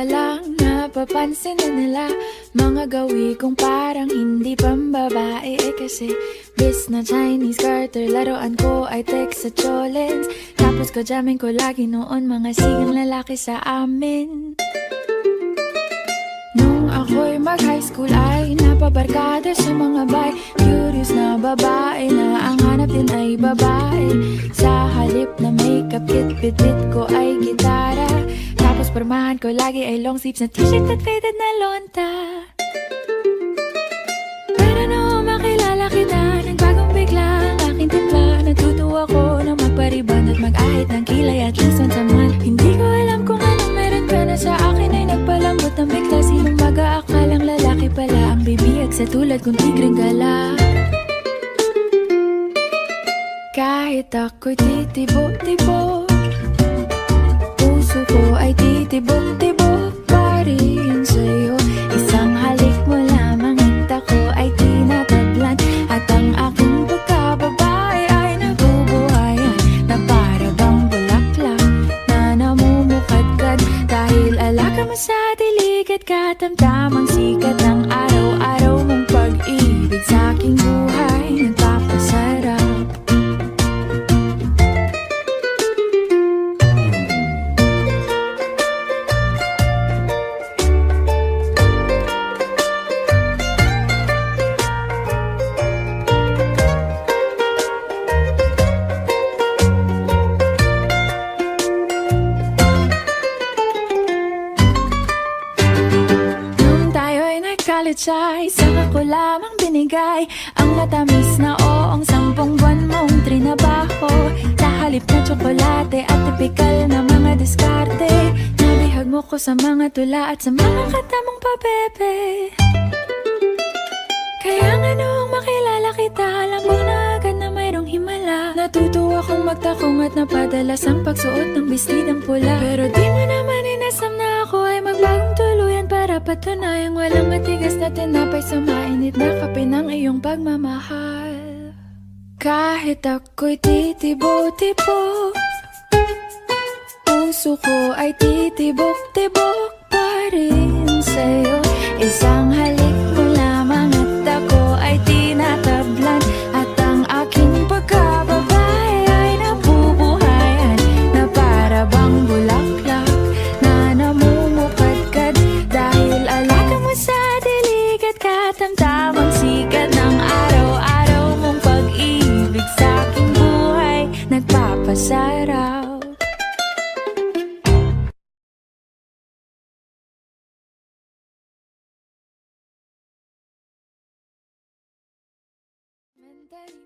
pa lang napapansin na nila mga gawi kong parang hindi pambabae. Kasi bis na Chinese garter, laruan ko ay text sa cholens. Tapos ko jamming ko lagi noon mga sigang lalaki sa amin. Nung ako'y mag-high school ay napabarkada sa mga bay. Curious na babae na ang hanap din ay babae. Sa halip na makeup kit, bit-bit ko ay gitara. Tapos pormahan ko lagi ay long sleeves na t-shirt at faded na lonta. Pero nung makilala kita, nagbagong bigla ang aking timpla. Natutuwa ko na magpariban at mag-ahit ng kilay at least once a month. Hindi ko alam kung anong meron ka na sa akin ay nagpalambot ng bigla. Sinong mag-aakalang lalaki pala ang bibiyag sa tulad kong tigreng gala. Kahit ako'y titibo-tibo, puso ko ay titibok-tibok pa rin sa'yo. Isang halik mo lamang at ako ay tinatablan. At ang aking pagkababae ay nabubuhayan na para bang bulaklak na namumukadkad. Dahil alaga mo sa dilig at katamtamang sikat ng araw-araw mong pag-ibig sa aking buhay nagpapasarap. Ay saka ko lamang binigay ang matamis na oong 10 buwan mong trinabaho. Sa halip na tsokolate at tipikal na mga diskarte, nabihag mo ko sa mga tula at sa mga katamong pabebe. Kaya nga noong makilala kita, alam ko na agad na mayroong himala. Natutuwa kong magtakong at napadalas ang pagsuot ng bestidang pula. Pero di mo naman inasam na ako ay magbagong tuluyan para patunayang walang matigas na tinapay sa mainit na kape ng iyong pagmamahal. Kahit ako'y titibo-tibo, puso ko ay titibok-tibok pa rin sa'yo. Isang halik mo lamang at ako ay tinatablan. At ang aking pagkababae ay nabubuhayan na para bang bulaklak na namumukadkad. Dahil alaga mo sa dilig at katamtamang sikat ng araw-araw mong pag-ibig sa aking buhay nagpapasarap. Mentally